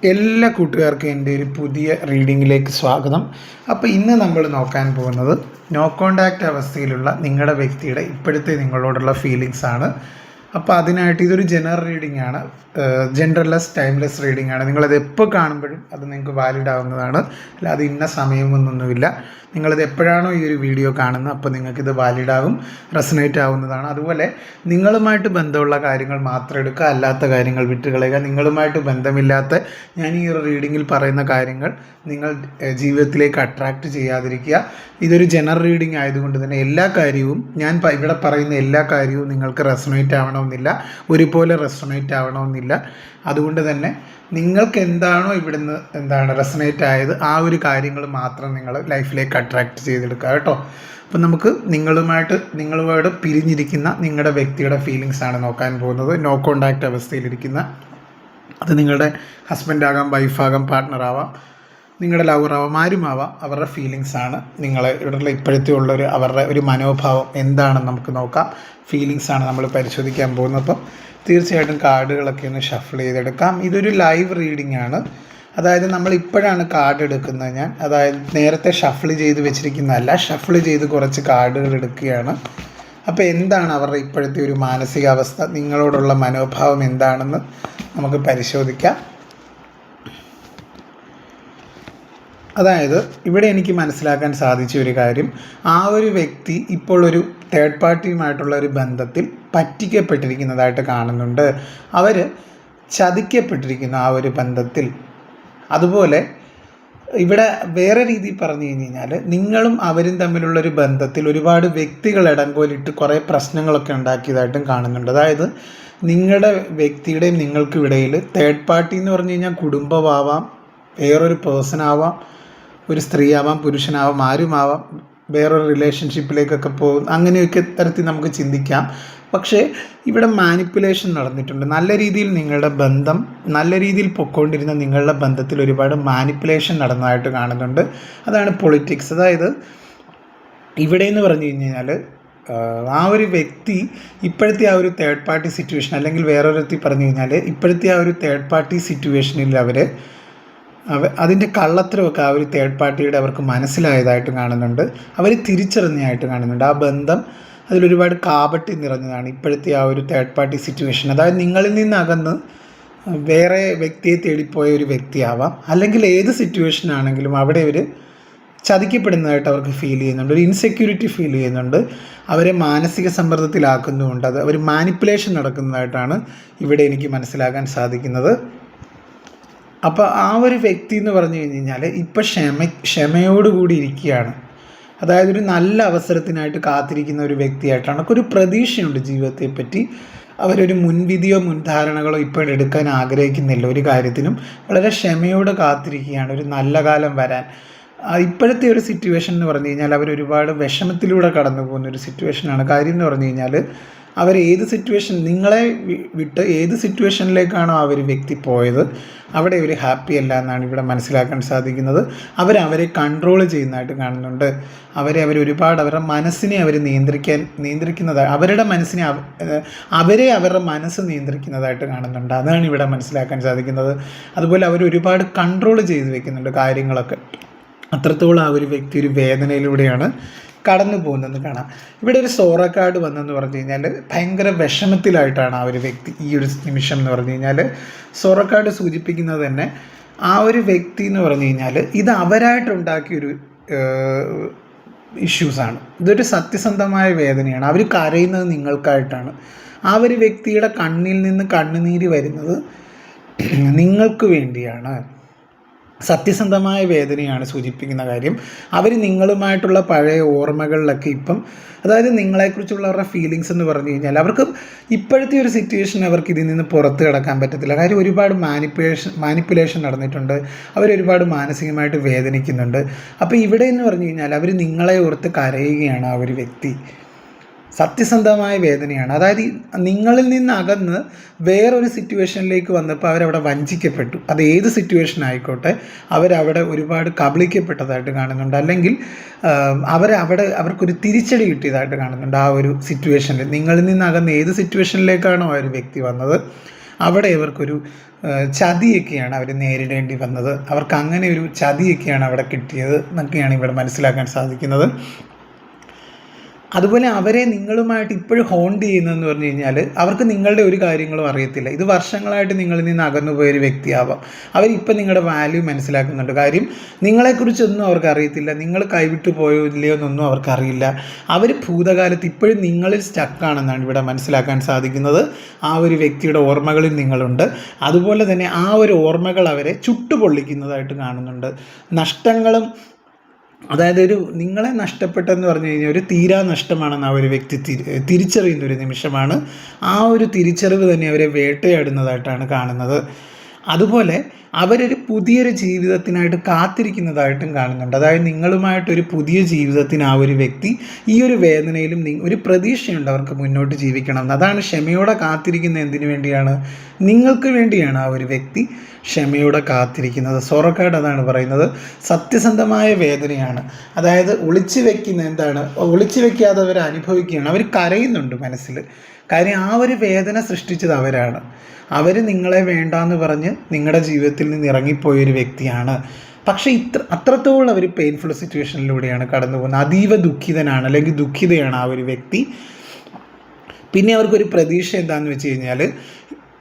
എല്ലാ കൂട്ടുകാർക്കും എൻ്റെ ഒരു പുതിയ റീഡിങ്ങിലേക്ക് സ്വാഗതം. അപ്പോൾ ഇന്ന് നമ്മൾ നോക്കാൻ പോകുന്നത് നോ കോണ്ടാക്റ്റ് അവസ്ഥയിലുള്ള നിങ്ങളുടെ വ്യക്തിയുടെ ഇപ്പോഴത്തെ നിങ്ങളോടുള്ള ഫീലിങ്സ് ആണ്. അപ്പോൾ അതിനായിട്ട് ഇതൊരു ജനറൽ റീഡിംഗ് ആണ്, ജെൻഡർലെസ് ടൈംലെസ് റീഡിംഗ് ആണ്. നിങ്ങളത് എപ്പോൾ കാണുമ്പോഴും അത് നിങ്ങൾക്ക് വാലിഡ് ആവുന്നതാണ്, അല്ലാതെ ഇന്ന സമയമൊന്നൊന്നുമില്ല. നിങ്ങളിത് എപ്പോഴാണോ ഈ ഒരു വീഡിയോ കാണുന്നത് അപ്പോൾ നിങ്ങൾക്കിത് വാലിഡ് ആകും, റെസനേറ്റ് ആവുന്നതാണ്. അതുപോലെ നിങ്ങളുമായിട്ട് ബന്ധമുള്ള കാര്യങ്ങൾ മാത്രം എടുക്കുക, അല്ലാത്ത കാര്യങ്ങൾ വിട്ടുകളയുക. നിങ്ങളുമായിട്ട് ബന്ധമില്ലാത്ത ഞാൻ ഈ ഒരു റീഡിങ്ങിൽ പറയുന്ന കാര്യങ്ങൾ നിങ്ങൾ ജീവിതത്തിലേക്ക് അട്രാക്റ്റ് ചെയ്യാതിരിക്കുക. ഇതൊരു ജനറൽ റീഡിംഗ് ആയതുകൊണ്ട് തന്നെ എല്ലാ കാര്യവും ഞാൻ ഇവിടെ പറയുന്ന എല്ലാ കാര്യവും നിങ്ങൾക്ക് റെസൊണേറ്റ് ആവണമെന്നില്ല, ഒരുപോലെ റെസൊണേറ്റ് ആവണമെന്നില്ല. അതുകൊണ്ട് തന്നെ നിങ്ങൾക്ക് എന്താണോ ഇവിടുന്ന് റെസൊണേറ്റ് ആയത് ആ ഒരു കാര്യങ്ങൾ മാത്രം നിങ്ങൾ ലൈഫിലേക്ക് അട്രാക്റ്റ് ചെയ്തെടുക്കുക കേട്ടോ. അപ്പം നമുക്ക് നിങ്ങളുമായിട്ട് പിരിഞ്ഞിരിക്കുന്ന നിങ്ങളുടെ വ്യക്തിയുടെ ഫീലിങ്സ് ആണ് നോക്കാൻ പോകുന്നത്. നോ കോണ്ടാക്റ്റ് അവസ്ഥയിലിരിക്കുന്ന, അത് നിങ്ങളുടെ ഹസ്ബൻഡാകാം, വൈഫാകാം, പാർട്ട്ണറാവാം, നിങ്ങളുടെ ലവറാവാം, ആരുമാവാം, അവരുടെ ഫീലിങ്സ് ആണ് ഇവിടെയുള്ള ഇപ്പോഴത്തെ അവരുടെ ഒരു മനോഭാവം എന്താണെന്ന് നമുക്ക് നോക്കാം. ഫീലിങ്സ് ആണ് നമ്മൾ പരിശോധിക്കാൻ പോകുന്നത്. അപ്പം തീർച്ചയായിട്ടും കാർഡുകളൊക്കെ ഒന്ന് ഷഫിൾ ചെയ്തെടുക്കാം. ഇതൊരു ലൈവ് റീഡിംഗ് ആണ്, അതായത് നമ്മൾ ഇപ്പോഴാണ് കാർഡ് എടുക്കുന്നത്. അതായത് നേരത്തെ ഷഫിൾ ചെയ്ത് വെച്ചിരിക്കുന്നതല്ല, ഷഫിൾ ചെയ്ത് കുറച്ച് കാർഡുകൾ എടുക്കുകയാണ്. അപ്പോൾ എന്താണ് അവരുടെ ഇപ്പോഴത്തെ ഒരു മാനസികാവസ്ഥ, നിങ്ങളോടുള്ള മനോഭാവം എന്താണെന്ന് നമുക്ക് പരിശോധിക്കാം. അതായത് ഇവിടെ എനിക്ക് മനസ്സിലാക്കാൻ സാധിച്ച ഒരു കാര്യം, ആ ഒരു വ്യക്തി ഇപ്പോൾ ഒരു തേർഡ് പാർട്ടിയുമായിട്ടുള്ള ഒരു ബന്ധത്തിൽ പറ്റിക്കപ്പെട്ടിരിക്കുന്നതായിട്ട് കാണുന്നുണ്ട്. അവർ ചതിക്കപ്പെട്ടിരിക്കുന്നു ആ ഒരു ബന്ധത്തിൽ. അതുപോലെ ഇവിടെ വേറെ രീതിയിൽ പറഞ്ഞു കഴിഞ്ഞാൽ, നിങ്ങളും അവരും തമ്മിലുള്ളൊരു ബന്ധത്തിൽ ഒരുപാട് വ്യക്തികൾ ഇടങ്കോലിട്ട് കുറേ പ്രശ്നങ്ങളൊക്കെ ഉണ്ടാക്കിയതായിട്ടും കാണുന്നുണ്ട്. അതായത് നിങ്ങളുടെ വ്യക്തിയുടെയും നിങ്ങൾക്കും ഇടയിൽ തേർഡ് പാർട്ടി എന്ന് പറഞ്ഞു കഴിഞ്ഞാൽ കുടുംബമാവാം, വേറൊരു പേഴ്സൺ ആവാം, ഒരു സ്ത്രീ ആവാം, പുരുഷനാവാം, ആരുമാവാം, വേറൊരു റിലേഷൻഷിപ്പിലേക്കൊക്കെ പോകും. അങ്ങനെയൊക്കെ തരത്തിൽ നമുക്ക് ചിന്തിക്കാം. പക്ഷേ ഇവിടെ മാനിപ്പുലേഷൻ നടന്നിട്ടുണ്ട്. നല്ല രീതിയിൽ നിങ്ങളുടെ ബന്ധം നല്ല രീതിയിൽ പൊയ്ക്കൊണ്ടിരുന്ന നിങ്ങളുടെ ബന്ധത്തിൽ ഒരുപാട് മാനിപ്പുലേഷൻ നടന്നതായിട്ട് കാണുന്നുണ്ട്. അതാണ് പൊളിറ്റിക്സ്. അതായത് ഇവിടെ എന്ന് പറഞ്ഞു കഴിഞ്ഞാൽ ആ ഒരു വ്യക്തി ഇപ്പോഴത്തെ ആ ഒരു തേർഡ് പാർട്ടി സിറ്റുവേഷൻ, അല്ലെങ്കിൽ വേറൊരു പറഞ്ഞു കഴിഞ്ഞാൽ ഇപ്പോഴത്തെ ആ ഒരു തേർഡ് പാർട്ടി സിറ്റുവേഷനിൽ അതിൻ്റെ കള്ളത്തരമൊക്കെ ആ ഒരു തേർഡ് പാർട്ടിയുടെ അവർക്ക് മനസ്സിലായതായിട്ട് കാണുന്നുണ്ട്. അവർ തിരിച്ചറിഞ്ഞതായിട്ട് കാണുന്നുണ്ട്. ആ ബന്ധം അതിലൊരുപാട് കാപട്ടി നിറഞ്ഞതാണ് ഇപ്പോഴത്തെ ആ ഒരു തേർഡ് പാർട്ടി സിറ്റുവേഷൻ. അതായത് നിങ്ങളിൽ നിന്നകന്ന് വേറെ വ്യക്തിയെ തേടിപ്പോയ ഒരു വ്യക്തിയാവാം, അല്ലെങ്കിൽ ഏത് സിറ്റുവേഷൻ ആണെങ്കിലും അവിടെ അവർ ചതിക്കപ്പെടുന്നതായിട്ട് അവർക്ക് ഫീൽ ചെയ്യുന്നുണ്ട്. ഒരു ഇൻസെക്യൂരിറ്റി ഫീൽ ചെയ്യുന്നുണ്ട്. അവരെ മാനസിക സമ്മർദ്ദത്തിലാക്കുന്നുമുണ്ട്. അത് ഒരു മാനിപ്പുലേഷൻ നടക്കുന്നതായിട്ടാണ് ഇവിടെ എനിക്ക് മനസ്സിലാക്കാൻ സാധിക്കുന്നത്. അപ്പോൾ ആ ഒരു വ്യക്തി എന്ന് പറഞ്ഞു കഴിഞ്ഞാൽ ഇപ്പം ക്ഷമയോടുകൂടി ഇരിക്കുകയാണ്. അതായത് ഒരു നല്ല അവസരത്തിനായിട്ട് കാത്തിരിക്കുന്ന ഒരു വ്യക്തിയായിട്ടാണ്. ഒരു പ്രതീക്ഷയുണ്ട് ജീവിതത്തെപ്പറ്റി. അവരൊരു മുൻവിധിയോ മുൻധാരണകളോ ഇപ്പോൾ എടുക്കാൻ ആഗ്രഹിക്കുന്നില്ല ഒരു കാര്യത്തിനും. വളരെ ക്ഷമയോടെ കാത്തിരിക്കുകയാണ് ഒരു നല്ല കാലം വരാൻ. ഇപ്പോഴത്തെ ഒരു സിറ്റുവേഷൻ എന്ന് പറഞ്ഞു കഴിഞ്ഞാൽ അവരൊരുപാട് വിഷമത്തിലൂടെ കടന്നു പോകുന്ന ഒരു സിറ്റുവേഷനാണ്. കാര്യം എന്ന് പറഞ്ഞു കഴിഞ്ഞാൽ അവർ ഏത് സിറ്റുവേഷൻ, നിങ്ങളെ വിട്ട് ഏത് സിറ്റുവേഷനിലേക്കാണോ ആ ഒരു വ്യക്തി പോയത് അവിടെ അവർ ഹാപ്പി അല്ല എന്നാണ് ഇവിടെ മനസ്സിലാക്കാൻ സാധിക്കുന്നത്. അവരെ കൺട്രോൾ ചെയ്യുന്നതായിട്ട് കാണുന്നുണ്ട്. അവരൊരുപാട് അവരുടെ മനസ്സിനെ അവർ നിയന്ത്രിക്കുന്നതായി, അവരുടെ മനസ്സിനെ അവരുടെ മനസ്സ് നിയന്ത്രിക്കുന്നതായിട്ട് കാണുന്നുണ്ട്. അതാണ് ഇവിടെ മനസ്സിലാക്കാൻ സാധിക്കുന്നത്. അതുപോലെ അവരൊരുപാട് കൺട്രോൾ ചെയ്ത് വെക്കുന്നുണ്ട് കാര്യങ്ങളൊക്കെ. അത്രത്തോളം ആ ഒരു വ്യക്തി ഒരു വേദനയിലൂടെയാണ് കടന്നു പോകുന്നതെന്ന് കാണാം. ഇവിടെ ഒരു സോറ കാർഡ് വന്നെന്ന് പറഞ്ഞു കഴിഞ്ഞാൽ ഭയങ്കര വിഷമത്തിലായിട്ടാണ് ആ ഒരു വ്യക്തി ഈ ഒരു നിമിഷം എന്ന് പറഞ്ഞു കഴിഞ്ഞാൽ. സോറ കാർഡ് സൂചിപ്പിക്കുന്നത് തന്നെ ആ ഒരു വ്യക്തി എന്ന് പറഞ്ഞു കഴിഞ്ഞാൽ ഇത് അവരായിട്ടുണ്ടാക്കിയൊരു ഇഷ്യൂസാണ്. ഇതൊരു സത്യസന്ധമായ വേദനയാണ്. അവർ കരയുന്നത് നിങ്ങൾക്കായിട്ടാണ്. ആ ഒരു വ്യക്തിയുടെ കണ്ണിൽ നിന്ന് കണ്ണുനീര് വരുന്നത് നിങ്ങൾക്ക് വേണ്ടിയാണ്. സത്യസന്ധമായ വേദനയാണ് സൂചിപ്പിക്കുന്ന കാര്യം. അവർ നിങ്ങളുമായിട്ടുള്ള പഴയ ഓർമ്മകളിലൊക്കെ ഇപ്പം, അതായത് നിങ്ങളെക്കുറിച്ചുള്ള അവരുടെ ഫീലിങ്സ് എന്ന് പറഞ്ഞു കഴിഞ്ഞാൽ അവർക്ക് ഇപ്പോഴത്തെ ഒരു സിറ്റുവേഷൻ അവർക്ക് ഇതിൽ നിന്ന് പുറത്ത് കിടക്കാൻ പറ്റത്തില്ല. കാര്യം ഒരുപാട് മാനിപ്പുലേഷൻ നടന്നിട്ടുണ്ട്. അവരൊരുപാട് മാനസികമായിട്ട് വേദനിക്കുന്നുണ്ട്. അപ്പോൾ ഇവിടെ എന്ന് പറഞ്ഞു കഴിഞ്ഞാൽ അവർ നിങ്ങളെ ഓർത്ത് കരയുകയാണ് ആ ഒരു വ്യക്തി. സത്യസന്ധമായ വേദനയാണ്. അതായത് നിങ്ങളിൽ നിന്ന് അകന്ന് വേറൊരു സിറ്റുവേഷനിലേക്ക് വന്നപ്പോൾ അവരവിടെ വഞ്ചിക്കപ്പെട്ടു. അത് ഏത് സിറ്റുവേഷൻ ആയിക്കോട്ടെ, അവരവിടെ ഒരുപാട് കബളിക്കപ്പെട്ടതായിട്ട് കാണുന്നുണ്ട്. അല്ലെങ്കിൽ അവർക്കൊരു തിരിച്ചടി കിട്ടിയതായിട്ട് കാണുന്നുണ്ട് ആ ഒരു സിറ്റുവേഷനിൽ. നിങ്ങളിൽ നിന്ന് അകന്ന് ഏത് സിറ്റുവേഷനിലേക്കാണോ ആ ഒരു വ്യക്തി വന്നത് അവിടെ ഇവർക്കൊരു ചതിയൊക്കെയാണ് അവർ നേരിടേണ്ടി വന്നത്. അവർക്ക് അങ്ങനെ ഒരു ചതിയൊക്കെയാണ് അവിടെ കിട്ടിയത് എന്നൊക്കെയാണ് ഇവിടെ മനസ്സിലാക്കാൻ സാധിക്കുന്നത്. അതുപോലെ അവരെ നിങ്ങളുമായിട്ട് ഇപ്പോഴും ഹോണ്ട് ചെയ്യുന്നതെന്ന് പറഞ്ഞു കഴിഞ്ഞാൽ അവർക്ക് നിങ്ങളുടെ ഒരു കാര്യങ്ങളും അറിയത്തില്ല. ഇത് വർഷങ്ങളായിട്ട് നിങ്ങളിൽ നിന്ന് അകന്നു പോയൊരു വ്യക്തിയാവാം. അവരിപ്പോൾ നിങ്ങളുടെ വാല്യൂ മനസ്സിലാക്കുന്നുണ്ട്. കാര്യം നിങ്ങളെക്കുറിച്ചൊന്നും അവർക്ക് അറിയത്തില്ല. നിങ്ങൾ കൈവിട്ടു പോയോ ഇല്ലയോ എന്നൊന്നും അവർക്കറിയില്ല. അവർ ഭൂതകാലത്ത് ഇപ്പോഴും നിങ്ങളിൽ സ്റ്റക്കാണെന്നാണ് ഇവിടെ മനസ്സിലാക്കാൻ സാധിക്കുന്നത്. ആ ഒരു വ്യക്തിയുടെ ഓർമ്മകളിൽ നിങ്ങളുണ്ട്. അതുപോലെ തന്നെ ആ ഒരു ഓർമ്മകൾ അവരെ ചുട്ടുപൊള്ളിക്കുന്നതായിട്ട് കാണുന്നുണ്ട്. നഷ്ടങ്ങളും, അതായത് നിങ്ങളെ നഷ്ടപ്പെട്ടെന്ന് പറഞ്ഞു കഴിഞ്ഞാൽ ഒരു തീരാ നഷ്ടമാണെന്ന് ആ ഒരു വ്യക്തി തിരിച്ചറിയുന്ന ഒരു നിമിഷമാണ്. ആ ഒരു തിരിച്ചറിവ് തന്നെ അവരെ വേട്ടയാടുന്നതായിട്ടാണ് കാണുന്നത്. അതുപോലെ അവരൊരു പുതിയൊരു ജീവിതത്തിനായിട്ട് കാത്തിരിക്കുന്നതായിട്ടും കാണുന്നുണ്ട്. അതായത് നിങ്ങളുമായിട്ടൊരു പുതിയ ജീവിതത്തിന് ആ ഒരു വ്യക്തി ഈ ഒരു വേദനയിലും ഒരു പ്രതീക്ഷയുണ്ട് അവർക്ക് മുന്നോട്ട് ജീവിക്കണം. അതാണ് ക്ഷമയോടെ കാത്തിരിക്കുന്ന. എന്തിനു വേണ്ടിയാണ്? നിങ്ങൾക്ക് വേണ്ടിയാണ് ആ ഒരു വ്യക്തി ക്ഷമയോടെ കാത്തിരിക്കുന്നത്. സോറക്കാട് അതാണ് പറയുന്നത്. സത്യസന്ധമായ വേദനയാണ്. അതായത് ഒളിച്ചു വെക്കാതെ അവർ അനുഭവിക്കുകയാണ്. അവർ കരയുന്നുണ്ട് മനസ്സിൽ. കാര്യം ആ ഒരു വേദന സൃഷ്ടിച്ചത് അവരാണ്. അവർ നിങ്ങളെ വേണ്ടാന്ന് പറഞ്ഞ് നിങ്ങളുടെ ജീവിതത്തിൽ നിന്ന് ഇറങ്ങിപ്പോയൊരു വ്യക്തിയാണ്. പക്ഷേ അത്രത്തോളം അവർ പെയിൻഫുൾ സിറ്റുവേഷനിലൂടെയാണ് കടന്നു പോകുന്നത്. അതീവ ദുഃഖിതനാണ്, അല്ലെങ്കിൽ ദുഃഖിതയാണ് ആ ഒരു വ്യക്തി. പിന്നെ അവർക്കൊരു പ്രതീക്ഷ എന്താണെന്ന് വെച്ച് കഴിഞ്ഞാൽ,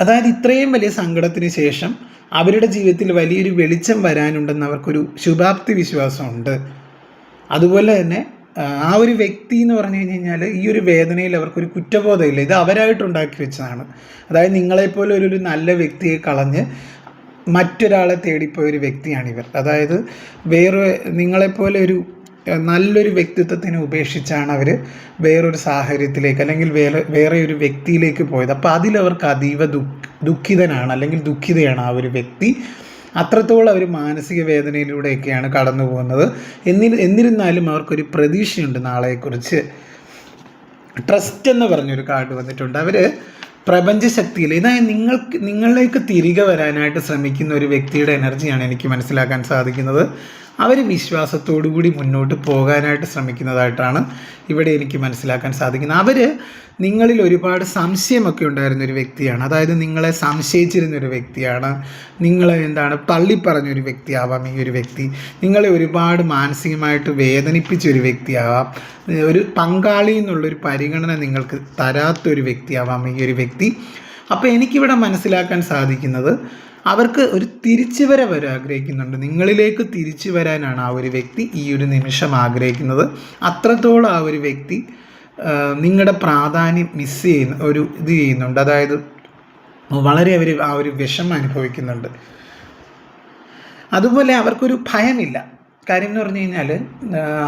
അതായത് ഇത്രയും വലിയ സങ്കടത്തിന് ശേഷം അവരുടെ ജീവിതത്തിൽ വലിയൊരു വെളിച്ചം വരാനുണ്ടെന്ന് അവർക്കൊരു ശുഭാപ്തി വിശ്വാസമുണ്ട്. അതുപോലെ തന്നെ ആ ഒരു വ്യക്തി എന്ന് പറഞ്ഞു കഴിഞ്ഞാൽ ഈ ഒരു വേദനയിൽ അവർക്കൊരു കുറ്റബോധമില്ല. ഇത് അവരായിട്ടുണ്ടാക്കി വെച്ചതാണ്. അതായത് നിങ്ങളെപ്പോലെ ഒരു നല്ല വ്യക്തിയെ കളഞ്ഞ് മറ്റൊരാളെ തേടിപ്പോയൊരു വ്യക്തിയാണിവർ. അതായത് നിങ്ങളെപ്പോലെ ഒരു നല്ലൊരു വ്യക്തിത്വത്തിനെ ഉപേക്ഷിച്ചാണ് അവർ വേറൊരു സാഹചര്യത്തിലേക്ക് അല്ലെങ്കിൽ വേറെ ഒരു വ്യക്തിയിലേക്ക് പോയത്. അപ്പോൾ അതിലവർക്ക് അതീവ ദുഃഖിതനാണ്, അല്ലെങ്കിൽ ദുഃഖിതയാണ് ആ ഒരു വ്യക്തി. അത്രത്തോളം അവർ മാനസിക വേദനയിലൂടെയൊക്കെയാണ് കടന്നു പോകുന്നത്. എന്നിരുന്നാലും അവർക്കൊരു പ്രതീക്ഷയുണ്ട് നാളെക്കുറിച്ച്. ട്രസ്റ്റ് എന്ന് പറഞ്ഞൊരു കാർഡ് വന്നിട്ടുണ്ട്. അവർ പ്രപഞ്ചശക്തിയിൽ, ഇതായത് നിങ്ങളിലേക്ക് തിരികെ വരാനായിട്ട് ശ്രമിക്കുന്ന ഒരു വ്യക്തിയുടെ എനർജിയാണ് എനിക്ക് മനസ്സിലാക്കാൻ സാധിക്കുന്നത്. അവർ വിശ്വാസത്തോടു കൂടി മുന്നോട്ട് പോകാനായിട്ട് ശ്രമിക്കുന്നതായിട്ടാണ് ഇവിടെ എനിക്ക് മനസ്സിലാക്കാൻ സാധിക്കുന്നത്. അവർ നിങ്ങളിൽ ഒരുപാട് സംശയമൊക്കെ ഉണ്ടായിരുന്നൊരു വ്യക്തിയാണ്. അതായത് നിങ്ങളെ സംശയിച്ചിരുന്നൊരു വ്യക്തിയാണ്. നിങ്ങളെ തള്ളിപ്പറഞ്ഞൊരു വ്യക്തിയാവാം ഈ ഒരു വ്യക്തി. നിങ്ങളെ ഒരുപാട് മാനസികമായിട്ട് വേദനിപ്പിച്ചൊരു വ്യക്തിയാവാം. ഒരു പങ്കാളി എന്നുള്ളൊരു പരിഗണന നിങ്ങൾക്ക് തരാത്തൊരു വ്യക്തിയാവാം ഈ ഒരു വ്യക്തി. അപ്പോൾ എനിക്കിവിടെ മനസ്സിലാക്കാൻ സാധിക്കുന്നത്, അവർക്ക് ഒരു തിരിച്ചുവരവ് അവർ ആഗ്രഹിക്കുന്നുണ്ട്. നിങ്ങളിലേക്ക് തിരിച്ചു വരാനാണ് ആ ഒരു വ്യക്തി ഈ ഒരു നിമിഷം ആഗ്രഹിക്കുന്നത്. അത്രത്തോളം ആ ഒരു വ്യക്തി നിങ്ങളുടെ പ്രാധാന്യം ചെയ്യുന്നുണ്ട്. അതായത് വളരെ അവർ ആ ഒരു വിഷമം അനുഭവിക്കുന്നുണ്ട്. അതുപോലെ അവർക്കൊരു ഭയമില്ല. കാര്യം എന്ന് പറഞ്ഞു കഴിഞ്ഞാൽ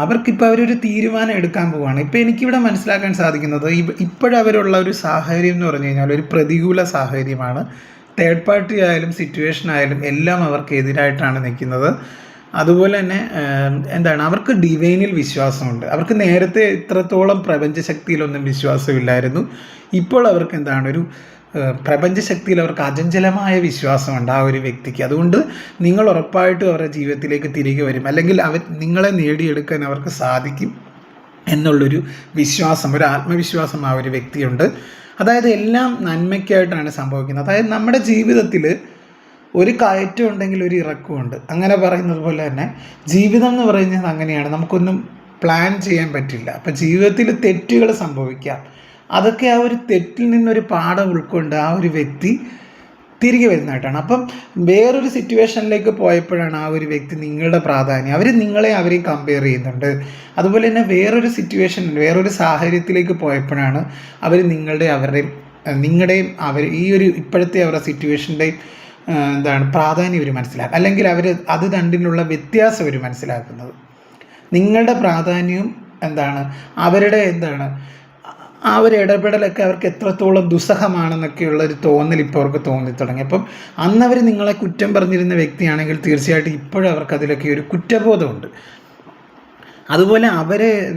അവർക്കിപ്പോൾ അവരൊരു തീരുമാനം എടുക്കാൻ പോവുകയാണ്. ഇപ്പോൾ എനിക്കിവിടെ മനസ്സിലാക്കാൻ സാധിക്കുന്നത്, ഇപ്പോഴവരുള്ള ഒരു സാഹചര്യം എന്ന് പറഞ്ഞു കഴിഞ്ഞാൽ ഒരു പ്രതികൂല സാഹചര്യമാണ്. തേർഡ് പാർട്ടി ആയാലും സിറ്റുവേഷൻ ആയാലും എല്ലാം അവർക്ക് എതിരായിട്ടാണ് നിൽക്കുന്നത്. അതുപോലെ തന്നെ അവർക്ക് ഡിവൈനിൽ വിശ്വാസമുണ്ട്. അവർക്ക് നേരത്തെ ഇത്രത്തോളം പ്രപഞ്ചശക്തിയിലൊന്നും വിശ്വാസമില്ലായിരുന്നു. ഇപ്പോൾ അവർക്ക് ഒരു പ്രപഞ്ചശക്തിയിൽ അവർക്ക് അചഞ്ചലമായ വിശ്വാസമുണ്ട് ആ ഒരു വ്യക്തിക്ക്. അതുകൊണ്ട് നിങ്ങൾ ഉറപ്പായിട്ടും അവരുടെ ജീവിതത്തിലേക്ക് തിരികെ വരും, അല്ലെങ്കിൽ നിങ്ങളെ നേടിയെടുക്കാൻ അവർക്ക് സാധിക്കും എന്നുള്ളൊരു വിശ്വാസം, ഒരു ആത്മവിശ്വാസം ആ ഒരു വ്യക്തിയുണ്ട്. അതായത് എല്ലാം നന്മയ്ക്കായിട്ടാണ് സംഭവിക്കുന്നത്. അതായത് നമ്മുടെ ജീവിതത്തിൽ ഒരു കയറ്റം ഉണ്ടെങ്കിൽ ഒരു ഇറക്കമുണ്ട്. അങ്ങനെ പറയുന്നത് പോലെ തന്നെ ജീവിതം എന്ന് പറയുന്നത് അങ്ങനെയാണ്. നമുക്കൊന്നും പ്ലാൻ ചെയ്യാൻ പറ്റില്ല. അപ്പം ജീവിതത്തിൽ തെറ്റുകൾ സംഭവിക്കാം. അതൊക്കെ ആ ഒരു തെറ്റിൽ നിന്നൊരു പാഠം ഉൾക്കൊണ്ട് ആ ഒരു വ്യക്തി തിരികെ വരുന്നതായിട്ടാണ്. അപ്പം വേറൊരു സിറ്റുവേഷനിലേക്ക് പോയപ്പോഴാണ് ആ ഒരു വ്യക്തി നിങ്ങളുടെ പ്രാധാന്യം, അവരെയും കമ്പയർ ചെയ്യുന്നുണ്ട്. അതുപോലെ തന്നെ വേറൊരു വേറൊരു സാഹചര്യത്തിലേക്ക് പോയപ്പോഴാണ് അവർ നിങ്ങളുടെയും ഈ ഒരു ഇപ്പോഴത്തെ അവരുടെ സിറ്റുവേഷൻ്റെയും പ്രാധാന്യം അവർ മനസ്സിലാക്കുക, അല്ലെങ്കിൽ അത് രണ്ടിലുള്ള വ്യത്യാസം അവർ മനസ്സിലാക്കുന്നത്. നിങ്ങളുടെ പ്രാധാന്യവും അവരുടെ ആ ഒരു ഇടപെടലൊക്കെ അവർക്ക് എത്രത്തോളം ദുസ്സഹമാണെന്നൊക്കെയുള്ളൊരു തോന്നൽ ഇപ്പോൾ അവർക്ക് തോന്നിത്തുടങ്ങി. അപ്പം അന്നവർ നിങ്ങളെ കുറ്റം പറഞ്ഞിരുന്ന വ്യക്തിയാണെങ്കിൽ തീർച്ചയായിട്ടും ഇപ്പോഴും അവർക്ക് അതിലൊക്കെ ഒരു കുറ്റബോധമുണ്ട്. അതുപോലെ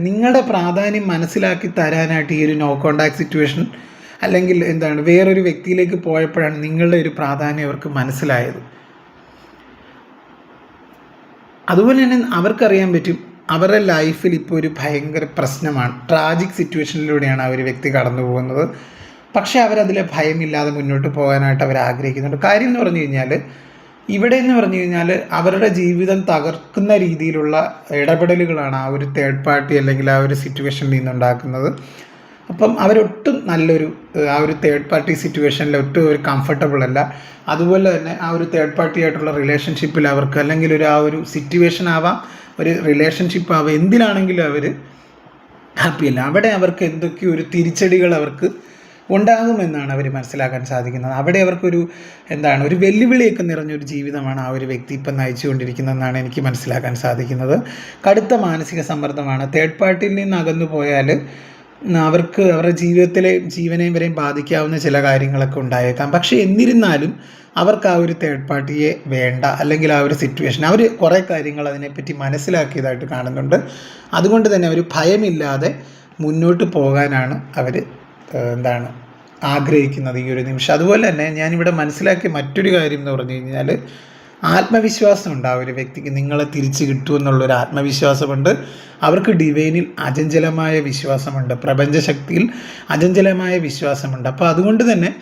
നിങ്ങളുടെ പ്രാധാന്യം മനസ്സിലാക്കി തരാനായിട്ട് ഈ ഒരു നോ കോണ്ടാക്ട് സിറ്റുവേഷൻ അല്ലെങ്കിൽ വേറൊരു വ്യക്തിയിലേക്ക് പോയപ്പോഴാണ് നിങ്ങളുടെ ഒരു പ്രാധാന്യം അവർക്ക് മനസ്സിലായത്. അതുപോലെ തന്നെ അവർക്കറിയാൻ പറ്റും അവരുടെ ലൈഫിൽ ഇപ്പോൾ ഒരു ഭയങ്കര പ്രശ്നമാണ്, ട്രാജിക് സിറ്റുവേഷനിലൂടെയാണ് ആ ഒരു വ്യക്തി കടന്നു പോകുന്നത്. പക്ഷേ അവരതിലെ ഭയമില്ലാതെ മുന്നോട്ട് പോകാനായിട്ട് അവർ ആഗ്രഹിക്കുന്നുണ്ട്. കാര്യം എന്ന് പറഞ്ഞു കഴിഞ്ഞാൽ ഇവിടെ എന്ന് പറഞ്ഞു കഴിഞ്ഞാൽ അവരുടെ ജീവിതം തകർക്കുന്ന രീതിയിലുള്ള ഇടപെടലുകളാണ് ആ ഒരു തേർഡ് പാർട്ടി അല്ലെങ്കിൽ ആ ഒരു സിറ്റുവേഷനിൽ നിന്നുണ്ടാക്കുന്നത്. അപ്പം അവരൊട്ടും നല്ലൊരു ആ ഒരു തേർഡ് പാർട്ടി സിറ്റുവേഷനിൽ ഒട്ടും ഒരു കംഫർട്ടബിൾ അല്ല. അതുപോലെ തന്നെ ആ ഒരു തേർഡ് പാർട്ടി ആയിട്ടുള്ള റിലേഷൻഷിപ്പിൽ അവർക്ക് അല്ലെങ്കിൽ ആ ഒരു സിറ്റുവേഷൻ ആവാം, ഒരു റിലേഷൻഷിപ്പ് ആവാം, എന്തിനാണെങ്കിലും അവർ ഹാപ്പിയല്ല. അവിടെ അവർക്ക് എന്തൊക്കെയോ ഒരു തിരിച്ചടികൾ അവർക്ക് ഉണ്ടാകുമെന്നാണ് അവർ മനസ്സിലാക്കാൻ സാധിക്കുന്നത്. അവിടെ അവർക്കൊരു ഒരു വെല്ലുവിളിയൊക്കെ നിറഞ്ഞൊരു ജീവിതമാണ് ആ ഒരു വ്യക്തി ഇപ്പം നയിച്ചുകൊണ്ടിരിക്കുന്നതെന്നാണ് എനിക്ക് മനസ്സിലാക്കാൻ സാധിക്കുന്നത്. കടുത്ത മാനസിക സമ്മർദ്ദമാണ്. തേർഡ് പാർട്ടിയിൽ നിന്ന് അകന്നു പോയാൽ അവർക്ക് അവരുടെ ജീവനെയും വരെയും ബാധിക്കാവുന്ന ചില കാര്യങ്ങളൊക്കെ ഉണ്ടായേക്കാം. പക്ഷേ എന്നിരുന്നാലും അവർക്ക് ആ ഒരു തേർഡ് പാർട്ടിയെ വേണ്ട, അല്ലെങ്കിൽ ആ ഒരു സിറ്റുവേഷൻ അവർ കുറേ കാര്യങ്ങൾ അതിനെപ്പറ്റി മനസ്സിലാക്കിയതായിട്ട് കാണുന്നുണ്ട്. അതുകൊണ്ട് തന്നെ അവർ ഭയമില്ലാതെ മുന്നോട്ട് പോകാനാണ് അവർ ആഗ്രഹിക്കുന്നത് ഈ ഒരു നിമിഷം. അതുപോലെ തന്നെ ഞാനിവിടെ മനസ്സിലാക്കിയ മറ്റൊരു കാര്യം എന്ന് പറഞ്ഞു കഴിഞ്ഞാൽ ആത്മവിശ്വാസമുണ്ട് ആ ഒരു വ്യക്തിക്ക്. നിങ്ങളെ തിരിച്ച് കിട്ടുമെന്നുള്ളൊരു ആത്മവിശ്വാസമുണ്ട്. അവർക്ക് ഡിവൈനിൽ അചഞ്ചലമായ വിശ്വാസമുണ്ട്, പ്രപഞ്ചശക്തിയിൽ അചഞ്ചലമായ വിശ്വാസമുണ്ട്. അപ്പോൾ അതുകൊണ്ട് തന്നെ